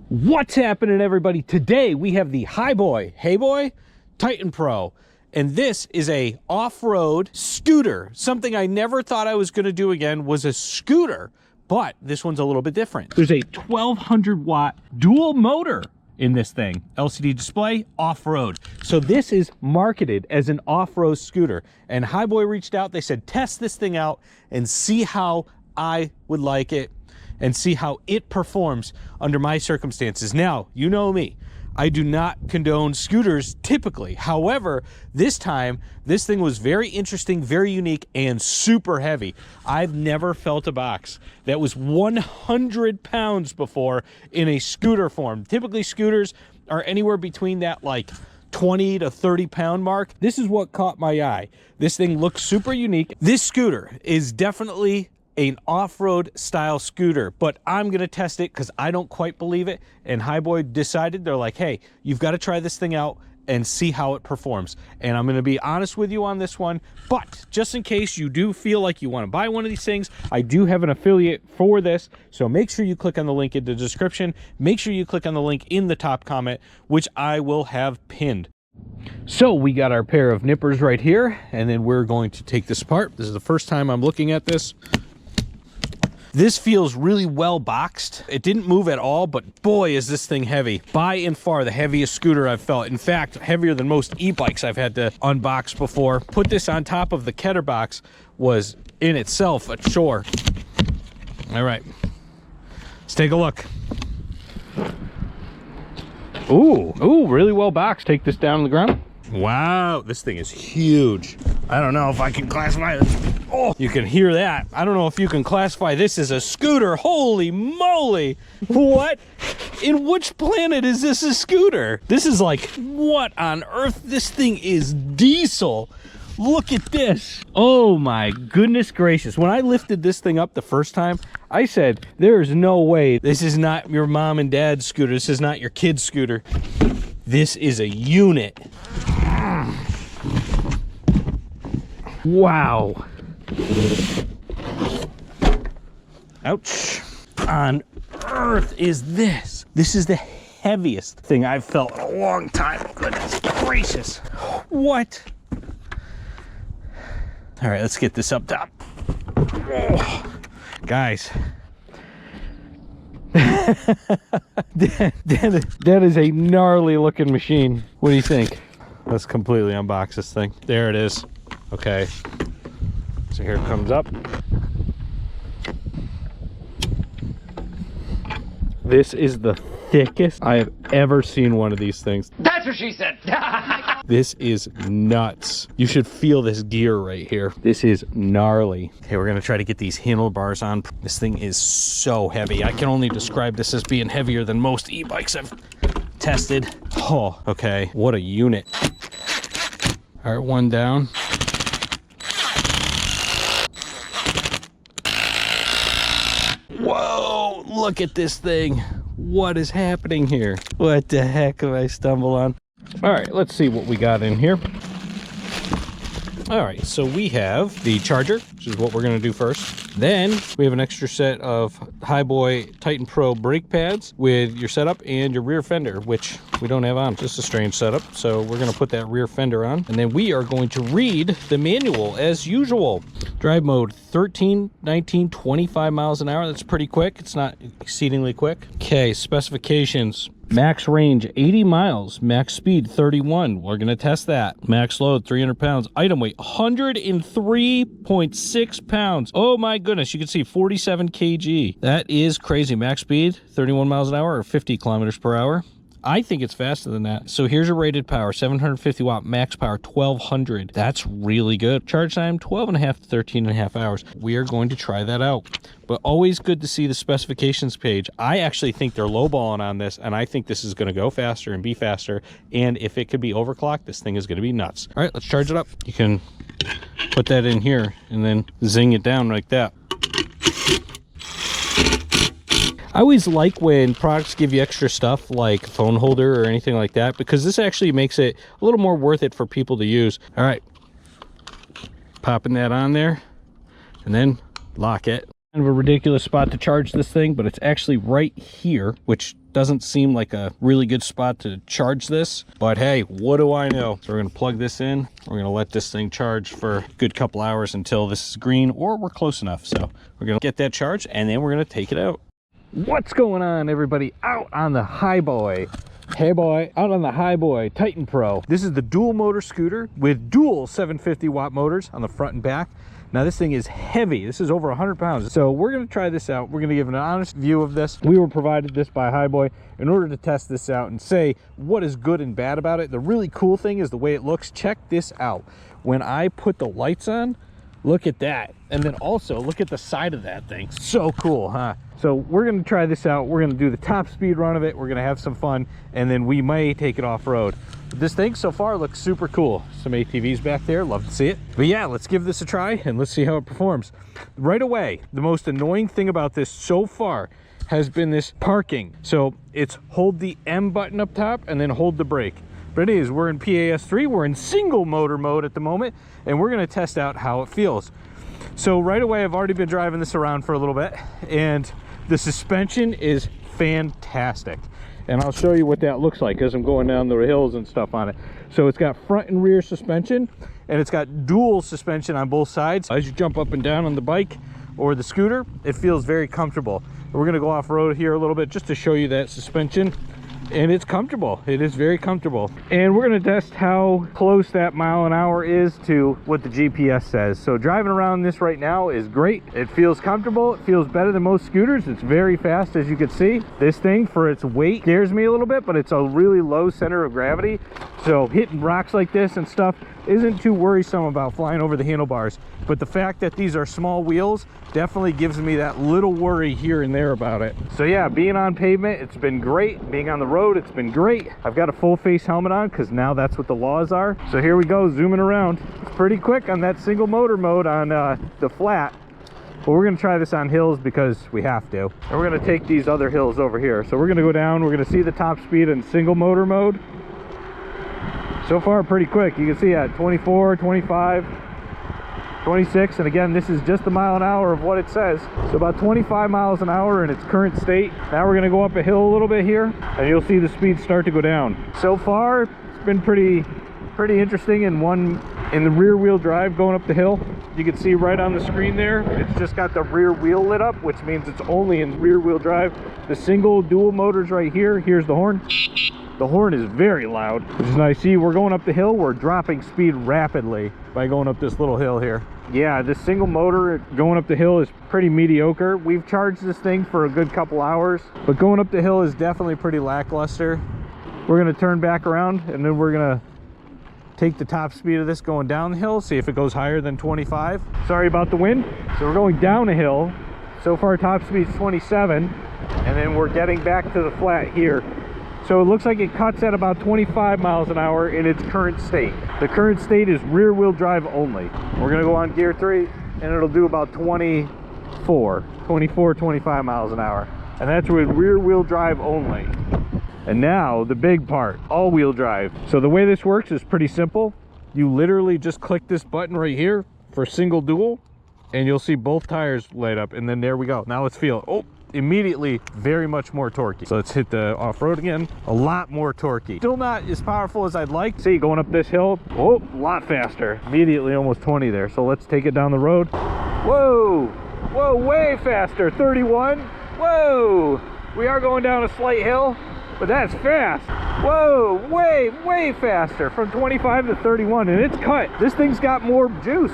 What's happening, everybody? Today we have the Hiboy Titan Pro, and this is a off-road scooter. Something I never thought I was going to do again was a scooter, but this one's a little bit different. There's a 1200 watt dual motor in this thing. LCD display, off-road. So this is marketed as an off-road scooter, and Hiboy reached out. They said, test this thing out and see how I would like it and see how it performs under my circumstances. Now, you know me, I do not condone scooters typically. However, this time, this thing was very interesting, very unique, and super heavy. I've never felt a box that was 100 pounds before in a scooter form. Typically, scooters are anywhere between that like 20 to 30 pound mark. This is what caught my eye. This thing looks super unique. This scooter is definitely an off-road style scooter, but I'm gonna test it because I don't quite believe it. And Hiboy decided, they're like, hey, you've got to try this thing out and see how it performs. And I'm gonna be honest with you on this one, but just in case you do feel like you want to buy one of these things, I do have an affiliate for this, so make sure you click on the link in the description. Make sure you click on the link in the top comment, which I will have pinned. So we got our pair of nippers right here, and then we're going to take this apart. This is the first time I'm looking at this. This feels really well boxed. It didn't move at all, but boy, is this thing heavy. By and far the heaviest scooter I've felt. In fact, heavier than most e-bikes I've had to unbox before. Put this on top of the Ketter box was in itself a chore. All right, let's take a look. Ooh, really well boxed. Take this down on the ground. Wow, this thing is huge. I don't know if I can classify this. Oh, you can hear that. I don't know if you can classify this as a scooter. Holy moly. What? In which planet is this a scooter? This is like, what on earth? This thing is diesel. Look at this. Oh my goodness gracious. When I lifted this thing up the first time, I said, there's no way. This is not your mom and dad's scooter. This is not your kid's scooter. This is a unit. Wow. Ouch. On earth is this? This is the heaviest thing I've felt in a long time. Goodness gracious. What? All right, let's get this up top. Oh, guys. that is a gnarly looking machine. What do you think? Let's completely unbox this thing. There it is. Okay, so here it comes up. This is the thickest I have ever seen one of these things. That's what she said. This is nuts. You should feel this gear right here. This is gnarly. Okay, we're gonna try to get these handlebars on. This thing is so heavy. I can only describe this as being heavier than most e-bikes I've tested. Oh, okay, what a unit. All right, one down. Whoa, look at this thing. What is happening here? What the heck have I stumbled on? All right, let's see what we got in here. All right, so we have the charger, which is what we're gonna do first. Then we have an extra set of Hiboy Titan Pro brake pads with your setup and your rear fender, which we don't have on. Just a strange setup. So we're gonna put that rear fender on, and then we are going to read the manual as usual. Drive mode 13, 19, 25 miles an hour. That's pretty quick. It's not exceedingly quick. Okay, specifications. Max range 80 miles, max speed 31. We're gonna test that. Max load 300 pounds. Item weight 103.6 pounds. Oh my goodness, you can see 47 kg. That is crazy. Max speed 31 miles an hour or 50 kilometers per hour. I think it's faster than that. So here's your rated power, 750 watt, max power 1200. That's really good. Charge time 12.5 to 13.5 hours. We are going to try that out. But always good to see the specifications page. I actually think they're lowballing on this, and I think this is going to go faster and be faster. And if it could be overclocked, this thing is going to be nuts. All right, let's charge it up. You can put that in here and then zing it down like that. I always like when products give you extra stuff like a phone holder or anything like that, because this actually makes it a little more worth it for people to use. All right, popping that on there and then lock it. Kind of a ridiculous spot to charge this thing, but it's actually right here, which doesn't seem like a really good spot to charge this, but hey, what do I know? So we're going to plug this in. We're going to let this thing charge for a good couple hours until this is green, or we're close enough. So we're going to get that charged and then we're going to take it out. What's going on, everybody? Out on the Hiboy. Hey boy, out on the Hiboy Titan Pro. This is the dual motor scooter with dual 750 watt motors on the front and back. Now this thing is heavy. This is over 100 pounds. So we're going to try this out. We're going to give an honest view of this. We were provided this by Hiboy in order to test this out and say what is good and bad about it. The really cool thing is the way it looks. Check this out. When I put the lights on, look at that. And then also look at the side of that thing. So cool, huh? So we're going to try this out. We're going to do the top speed run of it. We're going to have some fun, and then we may take it off-road. This thing so far looks super cool. Some ATVs back there, love to see it. But yeah, let's give this a try and let's see how it performs. Right away, the most annoying thing about this so far has been this parking. So it's hold the M button up top and then hold the brake. But anyways, we're in PAS3, we're in single motor mode at the moment, and we're going to test out how it feels. So right away, I've already been driving this around for a little bit, and the suspension is fantastic. And I'll show you what that looks like as I'm going down the hills and stuff on it. So it's got front and rear suspension, and it's got dual suspension on both sides. As you jump up and down on the bike or the scooter, it feels very comfortable. We're going to go off-road here a little bit just to show you that suspension. And it's comfortable. It is very comfortable. And we're going to test how close that mile an hour is to what the GPS says. So driving around this right now is great. It feels comfortable. It feels better than most scooters. It's very fast, as you can see. This thing, for its weight, scares me a little bit, but it's a really low center of gravity. So hitting rocks like this and stuff isn't too worrisome about flying over the handlebars. But the fact that these are small wheels definitely gives me that little worry here and there about it. So yeah, being on pavement, it's been great. Being on the road, it's been great. I've got a full face helmet on because now that's what the laws are. So here we go, zooming around. It's pretty quick on that single motor mode on the flat. But we're gonna try this on hills because we have to. And we're gonna take these other hills over here. So we're gonna go down, we're gonna see the top speed in single motor mode. So far pretty quick. You can see at 24, 25, 26, and again, this is just a mile an hour of what it says. So about 25 miles an hour in its current state. Now we're gonna go up a hill a little bit here, and you'll see the speed start to go down. So far, it's been pretty interesting in the rear wheel drive going up the hill. You can see right on the screen there, it's just got the rear wheel lit up, which means it's only in rear wheel drive. The single dual motors right here, here's the horn. The horn is very loud, which is nice. See, we're going up the hill, we're dropping speed rapidly by going up this little hill here. Yeah, this single motor going up the hill is pretty mediocre. We've charged this thing for a good couple hours, but going up the hill is definitely pretty lackluster. We're gonna turn back around and then we're gonna take the top speed of this going down the hill, see if it goes higher than 25. Sorry about the wind. So we're going down a hill. So far top speed is 27, and then we're getting back to the flat here. So it looks like it cuts at about 25 miles an hour in its current state. The current state is rear wheel drive only. We're gonna go on gear 3 and it'll do about 24, 25 miles an hour. And that's with rear wheel drive only. And now the big part, all wheel drive. So the way this works is pretty simple. You literally just click this button right here for single dual and you'll see both tires light up, and then there we go. Now let's feel it. Oh, immediately very much more torquey. So let's hit the off-road again. A lot more torquey. Still not as powerful as I'd like. See, going up this hill, oh, a lot faster. Immediately almost 20 there. So let's take it down the road. Whoa, whoa, way faster. 31. Whoa, we are going down a slight hill, but that's fast. Whoa, way faster, from 25 to 31, and it's cut. This thing's got more juice.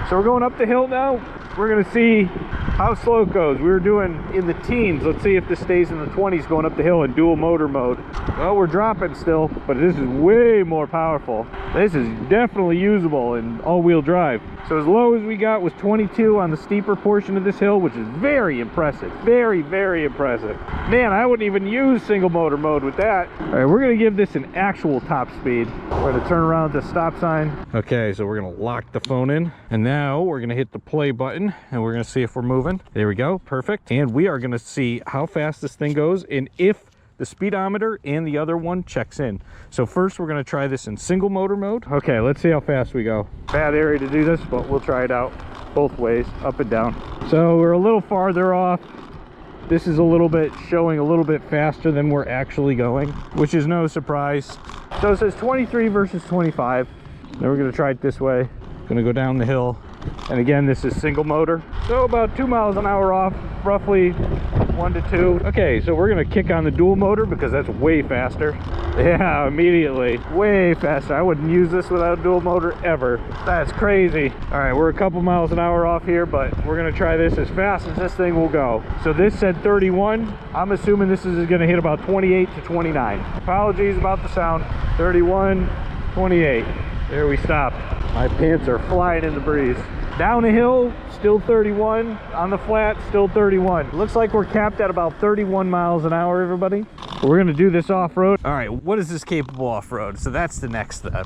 So we're going up the hill now. We're gonna see how slow it goes. We were doing in the teens. Let's see if this stays in the 20s going up the hill in dual motor mode. Well, we're dropping still, but this is way more powerful. This is definitely usable in all-wheel drive. So as low as we got was 22 on the steeper portion of this hill, which is very impressive. Very, very impressive. Man, I wouldn't even use single motor mode with that. All right, we're gonna give this an actual top speed. We're gonna turn around at the stop sign. Okay, so we're gonna lock the phone in, and now we're gonna hit the play button, and we're gonna see if we're moving. There we go, perfect. And we are gonna see how fast this thing goes and if the speedometer and the other one checks in. So first we're gonna try this in single motor mode. Okay, let's see how fast we go. Bad area to do this, but we'll try it out. both ways, up and down. So we're a little farther off. This is a little bit showing a little bit faster than we're actually going, which is no surprise. So it says 23 versus 25. Then we're gonna try it this way. Gonna go down the hill. And again, this is single motor. So about 2 miles an hour off, roughly 1 to 2. Okay, so we're gonna kick on the dual motor because that's way faster. Yeah, immediately, way faster. I wouldn't use this without a dual motor ever. That's crazy. All right, we're a couple miles an hour off here, but we're gonna try this as fast as this thing will go. So this said 31. I'm assuming this is gonna hit about 28 to 29. Apologies about the sound. 31, 28. There we stop. My pants are flying in the breeze. Down the hill, still 31. On the flat, still 31. Looks like we're capped at about 31 miles an hour, everybody. We're gonna do this off-road. All right, what is this capable off-road? So that's the next step.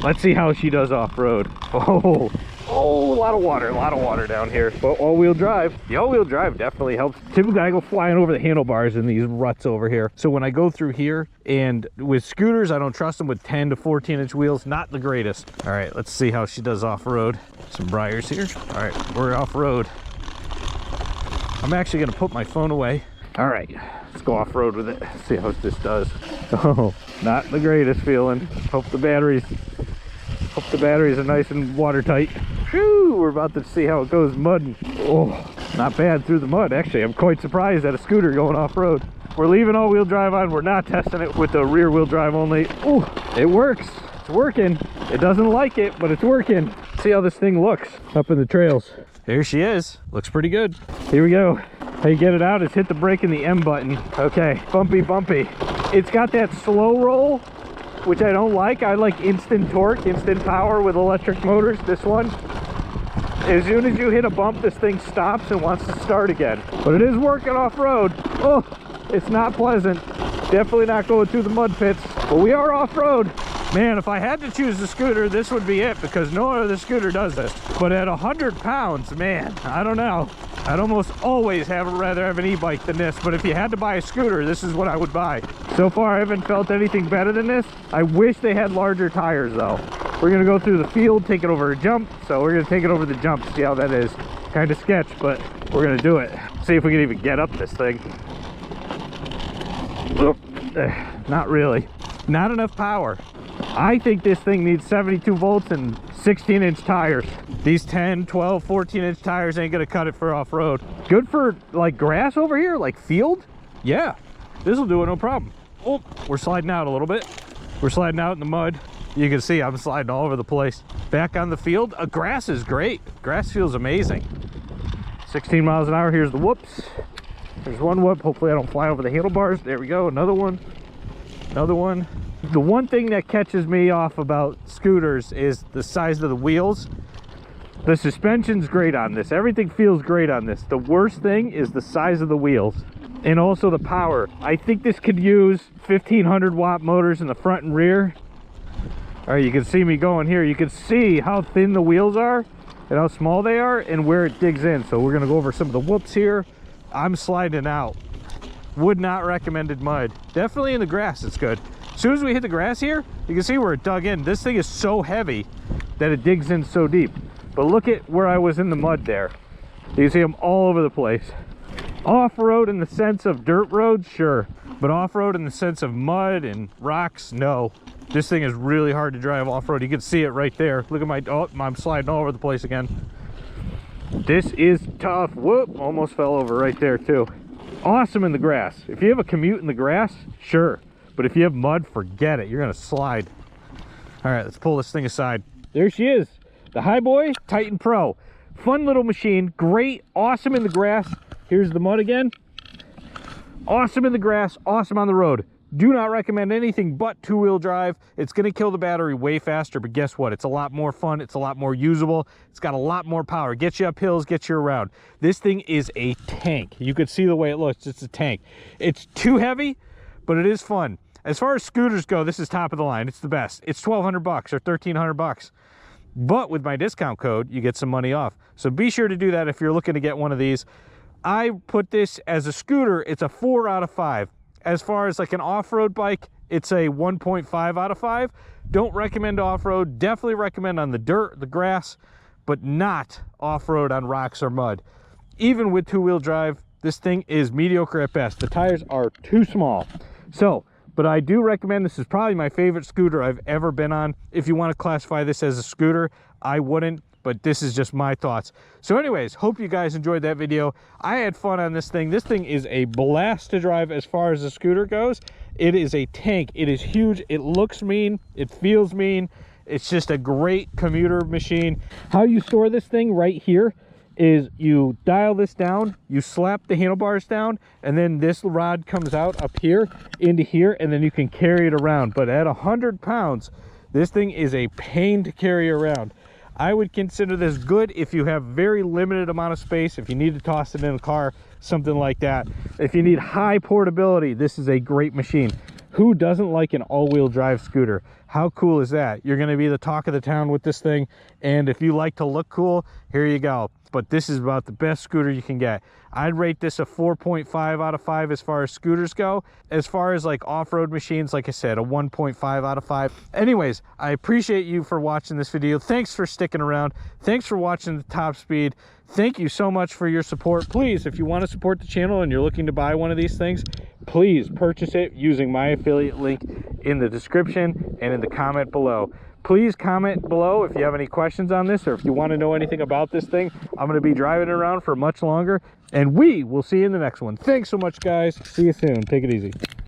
Let's see how she does off-road. Oh, a lot of water down here. But all-wheel drive, the all-wheel drive definitely helps. Typically, I go flying over the handlebars in these ruts over here. So when I go through here, and with scooters, I don't trust them with 10 to 14-inch wheels. Not the greatest. All right, let's see how she does off-road. Some briars here. All right, we're off-road. I'm actually gonna put my phone away. All right, let's go off-road with it. See how this does. Oh, not the greatest feeling. Hope the batteries are nice and watertight. Whew, we're about to see how it goes mud. Oh, not bad through the mud. Actually, I'm quite surprised at a scooter going off-road. We're leaving all-wheel drive on. We're not testing it with the rear-wheel drive only. Oh, it works. It's working. It doesn't like it, but it's working. See how this thing looks up in the trails. Here she is. Looks pretty good. Here we go. How you get it out is hit the brake and the M button. Okay, bumpy. It's got that slow roll, which I don't like. I like instant torque, instant power with electric motors. This one, as soon as you hit a bump, this thing stops and wants to start again. But it is working off-road. Oh, it's not pleasant. Definitely not going through the mud pits, but we are off-road. Man, if I had to choose the scooter, this would be it, because no other scooter does this. But at 100 pounds, man, I don't know. I'd almost always rather have an e-bike than this, but if you had to buy a scooter, this is what I would buy. So far, I haven't felt anything better than this. I wish they had larger tires, though. We're gonna go through the field, take it over a jump, so we're gonna take it over the jump, see how that is. Kind of sketch, but we're gonna do it. See if we can even get up this thing. Not really. Not enough power. I think this thing needs 72 volts and 16-inch tires. These 10, 12, 14-inch tires ain't gonna cut it for off-road. Good for like grass over here, like field. Yeah, this will do it, no problem. Oh, we're sliding out a little bit. We're sliding out in the mud. You can see I'm sliding all over the place. Back on the field, grass is great. Grass feels amazing. 16 miles an hour, here's the whoops. There's one whoop, hopefully I don't fly over the handlebars. There we go, another one, another one. The one thing that catches me off about scooters is the size of the wheels. The suspension's great on this. Everything feels great on this. The worst thing is the size of the wheels and also the power. I think this could use 1500 watt motors in the front and rear. All right, you can see me going here. You can see how thin the wheels are and how small they are and where it digs in. So we're gonna go over some of the whoops here. I'm sliding out. Would not recommended mud. Definitely in the grass, it's good. As soon as we hit the grass here, you can see where it dug in. This thing is so heavy that it digs in so deep. But look at where I was in the mud there. You can see them all over the place. Off-road in the sense of dirt roads, sure. But off-road in the sense of mud and rocks, no. This thing is really hard to drive off-road. You can see it right there. Look at my, oh, I'm sliding all over the place again. This is tough. Whoop, almost fell over right there too. Awesome in the grass. If you have a commute in the grass, sure. But if you have mud, forget it. You're gonna slide. All right, let's pull this thing aside. There she is, the Hiboy Titan Pro. Fun little machine, great, awesome in the grass. Here's the mud again. Awesome in the grass, awesome on the road. Do not recommend anything but two-wheel drive. It's gonna kill the battery way faster, but guess what? It's a lot more fun, it's a lot more usable. It's got a lot more power. Gets you up hills, gets you around. This thing is a tank. You can see the way it looks, it's a tank. It's too heavy, but it is fun. As far as scooters go, this is top of the line. It's the best. It's 1,200 bucks or 1,300 bucks. But with my discount code, you get some money off. So be sure to do that if you're looking to get one of these. I put this as a scooter, it's a 4 out of 5. As far as like an off-road bike, it's a 1.5 out of 5. Don't recommend off-road. Definitely recommend on the dirt, the grass. but not off-road on rocks or mud. Even with two-wheel drive, this thing is mediocre at best. The tires are too small. So, but I do recommend, this is probably my favorite scooter I've ever been on. If you want to classify this as a scooter, I wouldn't, but this is just my thoughts. So anyways, hope you guys enjoyed that video. I had fun on this thing. This thing is a blast to drive as far as the scooter goes. It is a tank. It is huge. It looks mean. It feels mean. It's just a great commuter machine. How you store this thing right here is you dial this down, you slap the handlebars down, and then this rod comes out up here into here, and then you can carry it around. But at 100 pounds, this thing is a pain to carry around. I would consider this good if you have very limited amount of space, if you need to toss it in a car, something like that. If you need high portability, this is a great machine. Who doesn't like an all-wheel drive scooter? How cool is that? You're going to be the talk of the town with this thing, and if you like to look cool, here you go. But this is about the best scooter you can get. I'd rate this a 4.5 out of 5 as far as scooters go. As far as like off-road machines, like I said, a 1.5 out of 5. Anyways, I appreciate you for watching this video. Thanks for sticking around. Thanks for watching the Top Speed. Thank you so much for your support. Please, if you want to support the channel and you're looking to buy one of these things, please purchase it using my affiliate link in the description and in the comment below. Please comment below if you have any questions on this, or if you want to know anything about this thing. I'm going to be driving it around for much longer, and we will see you in the next one. Thanks so much, guys. See you soon. Take it easy.